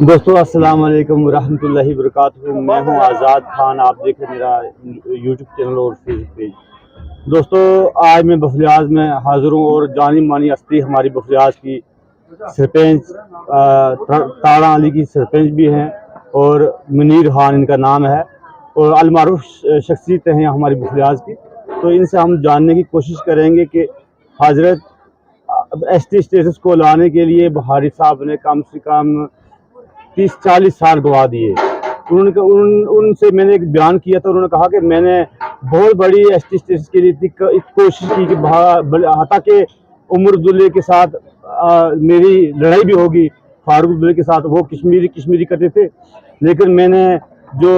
दोस्तों अस्सलाम वालेकुम रहमतुल्लाहि वबरकातुहू। मैं हूं आज़ाद खान, आप देख रहे हैं मेरा यूट्यूब चैनल और फेसबुक पेज। दोस्तों आज मैं बफलियाज में हाजिर हूं और जानी मानी हस्ती हमारी बफलियाज की सरपंच ताड़ा अली की सरपंच भी हैं और मुनीर खान इनका नाम है और अलमारूफ शख्सियत हैं हमारी बफलियाज की। तो इनसे हम जानने की कोशिश करेंगे कि हजरत एसटी स्टेटस को लाने के लिए बहारी साहब ने कम से कम 30-40 साल गवा दिए। उनसे मैंने एक बयान किया था, उन्होंने कहा कि मैंने बहुत बड़ी एसटी स्टेटस के लिए कोशिश की कि हता के उमर अब्दुल्ले के साथ मेरी लड़ाई भी होगी, फारूक अब्दुल्ले के साथ, वो कश्मीरी करते थे, लेकिन मैंने जो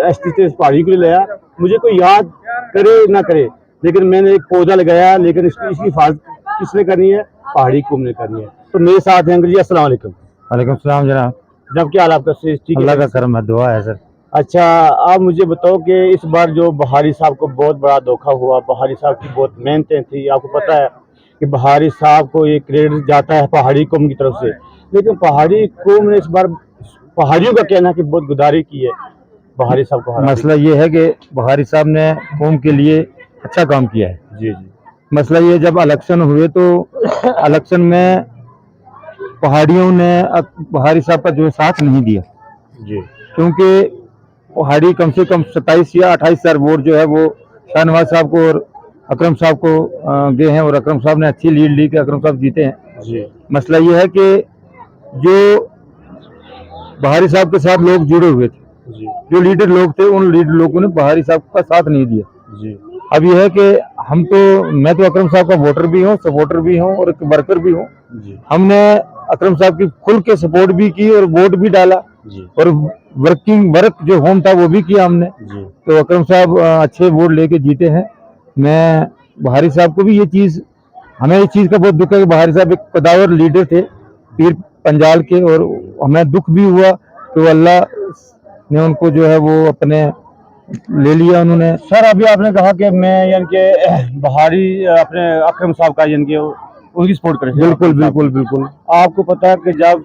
एसटी स्टेटस पहाड़ी के लिए लाया, मुझे कोई याद करे ना करे, लेकिन मैंने एक पौधा लगाया, लेकिन इसकी हिफाजत किसने करनी है? पहाड़ी कौम ने करनी है। तो मेरे साथ हैं अंकल जी, अस्सलाम वालेकुम। वालेकुम सलाम जनाब। जब क्या हाल आपका? ठीक है, अल्लाह का करम है, दुआ है सर। अच्छा, आप मुझे बताओ कि इस बार जो बहारी साहब को बहुत बड़ा धोखा हुआ, बहारी साहब की बहुत मेहनतें थी, आपको पता है कि बहारी साहब को ये क्रेडिट जाता है पहाड़ी कौम की तरफ से, लेकिन पहाड़ी कौम ने इस बार, पहाड़ियों का कहना है कि बहुत गुदारी की है बहारी साहब को। मसला ये है कि बहारी साहब ने कौम के लिए अच्छा काम किया है। जी जी। मसला ये, जब इलेक्शन हुए तो इलेक्शन में पहाड़ियों ने बहारी साहब का जो साथ नहीं दिया जी, क्योंकि पहाड़ी कम से कम 27 या 28 हजार वोट जो है वो शाहनवाज साहब को और अकरम साहब को गए हैं और अकरम साहब ने अच्छी लीड ली कि अकरम साहब जीते हैं। जी मसला ये है कि जो बहारी साहब के साथ लोग जुड़े हुए थे, जी जो लीडर लोग थे, उन लीडर लोगों ने बहारी साहब का साथ नहीं दिया। जी अब यह है कि मैं तो अकरम साहब का वोटर भी हूँ, सपोर्टर भी हूँ और एक वर्कर भी हूँ। जी हमने अकरम साहब की खुल के सपोर्ट भी की और वोट भी डाला जी और वर्क जो होम था वो भी किया हमने। जी तो अकरम साहब अच्छे वोट लेके जीते हैं। मैं बहारी साहब को भी हमें इस चीज़ का बहुत दुख है कि बहारी साहब एक कदावर लीडर थे, पीर पंजाल के, और हमें दुख भी हुआ तो अल्लाह ने उनको जो है वो अपने ले लिया उन्होंने। सर, अभी आपने कहा कि मैं यानी कि बहारी अपने अकरम साहब का यानी कि उनकी सपोर्ट करें। बिल्कुल बिल्कुल बिल्कुल। आपको पता है कि जब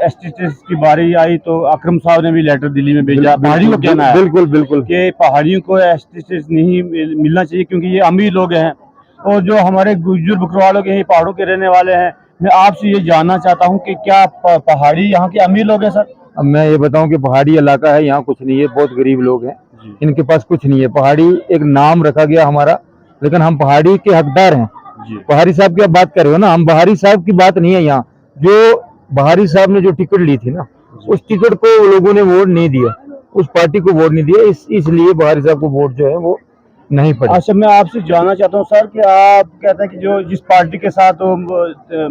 एसटीएस की बारी आई तो अकरम साहब ने भी लेटर दिल्ली में भेजा, पहाड़ियों को कहना है बिल्कुल बिल्कुल कि पहाड़ियों को एसटीएस नहीं मिलना चाहिए क्योंकि ये अमीर लोग हैं और जो हमारे गुज्जर बकरवाल लोग हैं ये पहाड़ों के रहने वाले हैं। मैं आपसे ये जानना चाहता हूँ कि क्या पहाड़ी यहाँ के अमीर लोग हैं सर? अब मैं ये बताऊं कि पहाड़ी इलाका है, यहाँ कुछ नहीं है, बहुत गरीब लोग हैं, इनके पास कुछ नहीं है। पहाड़ी एक नाम रखा गया हमारा, लेकिन हम पहाड़ी के हकदार हैं। बहारी साहब की आप बात कर रहे हो ना, हम बहारी साहब की बात नहीं है यहाँ। जो बहारी साहब ने जो टिकट ली थी ना, उस टिकट को लोगों ने वोट नहीं दिया, उस पार्टी को वोट नहीं दिया, इसलिए बहारी साहब को वोट जो है वो नहीं पड़ी। अच्छा, मैं आपसे जानना चाहता हूँ सर कि आप कहते हैं कि जो जिस पार्टी के साथ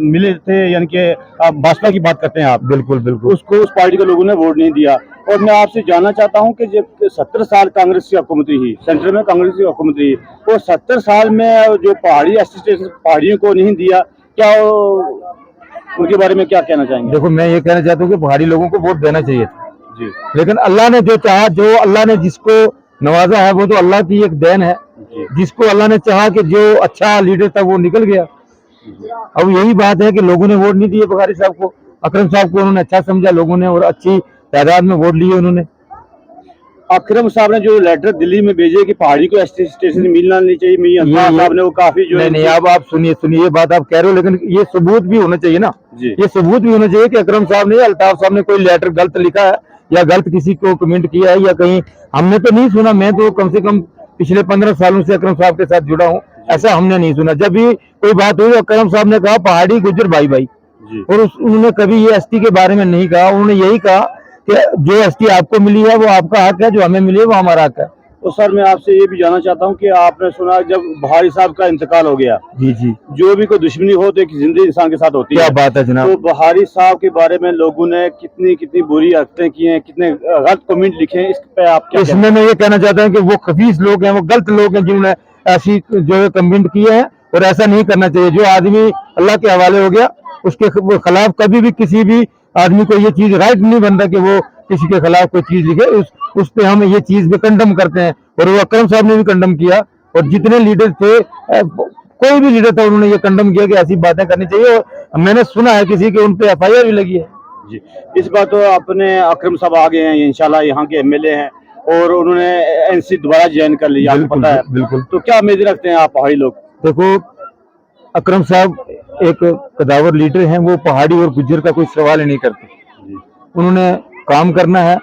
मिले थे, यानी कि आप भाजपा की बात करते हैं आप, बिल्कुल बिल्कुल, उसको उस पार्टी के लोगों ने वोट नहीं दिया। और मैं आपसे जानना चाहता हूं कि जब 70 साल कांग्रेस की हुकूमत रही, सेंटर में कांग्रेस की हुकूमत रही, और 70 साल में जो पहाड़ी एसोसिएशन पहाड़ियों को नहीं दिया, क्या उनके बारे में क्या कहना चाहेंगे? देखो, मैं ये कहना चाहता हूँ कि पहाड़ी लोगों को वोट देना चाहिए था जी, लेकिन अल्लाह ने जो चाहा, जो अल्लाह ने जिसको नवाजा है वो तो अल्लाह की एक देन है। जिसको अल्लाह ने चाहा कि जो अच्छा लीडर था वो निकल गया। अब यही बात है कि लोगों ने वोट नहीं दिए बहारी साहब को, अकरम साहब को उन्होंने अच्छा समझा लोगों ने और अच्छी तादाद में वोट लिए उन्होंने। अकरम साहब ने जो लेटर दिल्ली में भेजे कि पहाड़ी को स्टेशन मिलना नहीं चाहिए, मियां साहब ने वो काफी जो नहीं, अब आप सुनिए ये बात आप कह रहे हो, लेकिन ये सबूत भी होना चाहिए ना। ये सबूत भी होना चाहिए कि अकरम साहब ने, अल्ताफ साहब ने कोई लेटर गलत लिखा है या गलत किसी को कमेंट किया है या कहीं हमने तो नहीं सुना। मैं तो कम से कम पिछले 15 सालों से अकरम साहब के साथ जुड़ा हूँ, ऐसा हमने नहीं सुना। जब भी कोई बात हुई अकरम साहब ने कहा पहाड़ी गुज्जर भाई भाई, और उन्होंने कभी ये एसटी के बारे में नहीं कहा। उन्होंने यही कहा कि जो एसटी आपको मिली है वो आपका हक है, जो हमें मिली है वो हमारा हक है। तो सर, मैं आपसे ये भी जानना चाहता हूँ कि आपने सुना जब बहारी साहब का इंतकाल हो गया, जी जी, जो भी कोई दुश्मनी हो तो एक जिंदे इंसान के साथ होती है। क्या बात है जनाब। तो बहारी साहब के बारे में लोगों ने कितनी कितनी बुरी हरकतें की हैं, कितने गलत कमेंट लिखे हैं, इस पे आप क्या? इसमें मैं ये कहना चाहता हूँ कि वो खबीस लोग हैं, वो गलत लोग हैं जिन्होंने ऐसी जो है कमेंट किए हैं, और ऐसा नहीं करना चाहिए। जो आदमी अल्लाह के हवाले हो गया उसके खिलाफ कभी भी किसी भी आदमी को ये चीज राइट नहीं बनता कि वो किसी के खिलाफ कोई चीज लिखे। उस पे हम ये चीज भी कंडम करते हैं, और वो अकरम साहब ने भी कंडम किया, और जितने लीडर थे, कोई भी लीडर था, उन्होंने ये कंडम किया कि ऐसी बातें करनी चाहिए। और मैंने सुना है किसी के उन पे FIR भी लगी है। जी, इस बार तो अपने अकरम साहब आ गए हैं, इंशाल्लाह यहाँ के एमएलए हैं और उन्होंने एनसी दोबारा ज्वाइन कर लिया, आपको बिल्कुल पता है। बिल्कुल। तो क्या उम्मीद रखते हैं आप पहाड़ी लोग? देखो, अकरम साहब एक कदावर लीडर हैं, वो पहाड़ी और गुज्जर का कोई सवाल ही नहीं करते। जी उन्होंने काम करना है,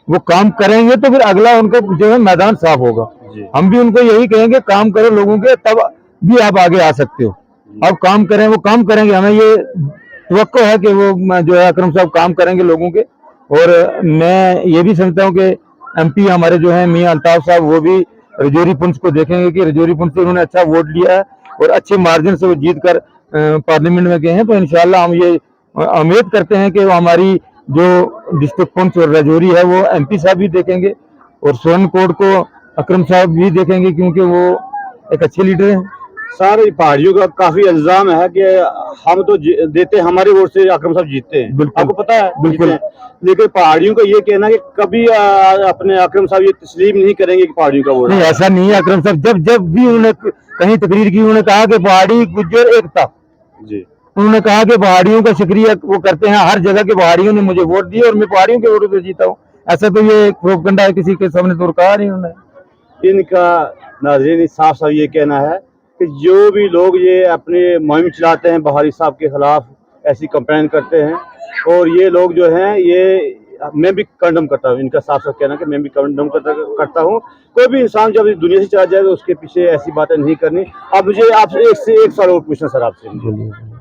वो काम करेंगे तो फिर अगला उनका जो है मैदान साफ होगा। जी हम भी उनको यही कहेंगे, काम करो लोगों के, तब भी आप आगे आ सकते हो। अब काम करें, वो काम करेंगे, हमें ये तवक्को है कि वो जो है अकरम साहब काम करेंगे लोगों के। और मैं ये भी समझता हूँ कि एमपी हमारे जो है मियां अल्ताफ साहब, वो भी रजौरी पुंछ को देखेंगे कि रजौरी पुंछ से उन्होंने अच्छा वोट लिया है और अच्छे मार्जिन से वो जीत कर पार्लियामेंट में गए हैं। तो इंशाल्लाह हम ये उम्मीद करते हैं कि वो हमारी जो डिस्ट्रिक्ट पुंछ और रजौरी है वो एमपी साहब भी देखेंगे और स्वर्ण कोट को अकरम साहब भी देखेंगे, क्योंकि वो एक अच्छे लीडर हैं। सर, ये पहाड़ियों का काफी इल्जाम है कि हम तो देते हमारे वोट से अकरम साहब जीतते हैं, बिल्कुल आपको पता है। बिल्कुल। जीतते हैं। लेकिन पहाड़ियों का ये कहना कि कभी अपने अकरम साहब ये तस्लीम नहीं करेंगे कि पहाड़ियों का वोट। नहीं, ऐसा नहीं है। अकरम साहब जब जब भी उन्होंने कहीं तकरीर की, उन्होंने कहा कि पहाड़ी गुज्जर एकता। जी उन्होंने कहा कि पहाड़ियों का शुक्रिया वो करते हैं, हर जगह के पहाड़ियों ने मुझे वोट दिए और मैं पहाड़ियों के वोटों से जीता हूँ। ऐसा तो ये प्रोपगंडा है, किसी के सामने तो कहा नहीं उन्होंने। इनका नाज़रीन साफ साफ ये कहना है कि जो भी लोग ये अपने मुहिम चलाते हैं बहारी साहब के खिलाफ, ऐसी कंपेन करते हैं, और ये लोग जो हैं ये मैं भी कंडम करता हूँ। इनका साफ साफ कहना कि मैं भी कंडम करता हूँ। कोई भी इंसान जब इस दुनिया से चला जाए तो उसके पीछे ऐसी बातें नहीं करनी। अब मुझे आपसे एक से एक सवाल और पूछना सर, आपसे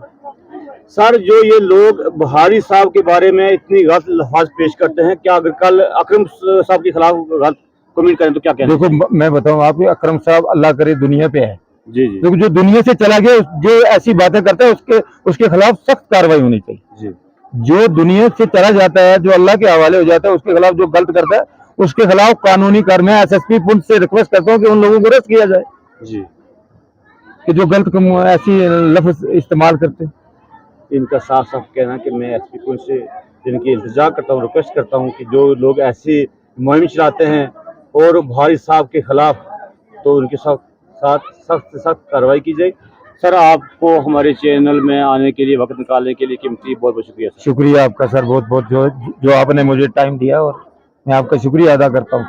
सर, जो ये लोग बहारी साहब के बारे में इतनी गलत लफ्ज पेश करते हैं, क्या अगर कल अकरम साहब के खिलाफ गलत कमेंट करें तो क्या कहना? देखो, मैं बताऊं आपको, अकरम साहब अल्लाह करे दुनिया पे है। जी जी क्योंकि जो दुनिया से चला गया, जो ऐसी बातें करता है उसके खिलाफ सख्त कार्रवाई होनी चाहिए। जी जो दुनिया से चला जाता है, जो अल्लाह के हवाले हो जाता है, उसके खिलाफ जो गलत करता है उसके खिलाफ कानूनी कार्रवाई। एसएसपी पुंछ से रिक्वेस्ट करता हूँ कि उन लोगों को अरेस्ट किया जाए जी। कि जो गलत ऐसी लफ्ज इस्तेमाल करते हैं। इनका साफ साफ कहना कि मैं एसपी पुंछ से इनकी इल्तिजा करता हूँ, रिक्वेस्ट करता हूँ कि जो लोग ऐसी मुहिम चलाते हैं और बहारी साहब के खिलाफ, तो उनके साथ सख्त से सख्त कार्रवाई की जाए। सर, आपको हमारे चैनल में आने के लिए, वक्त निकालने के लिए कीमती बहुत बहुत शुक्रिया सर। शुक्रिया आपका सर, बहुत बहुत, जो आपने मुझे टाइम दिया, और मैं आपका शुक्रिया अदा करता हूँ।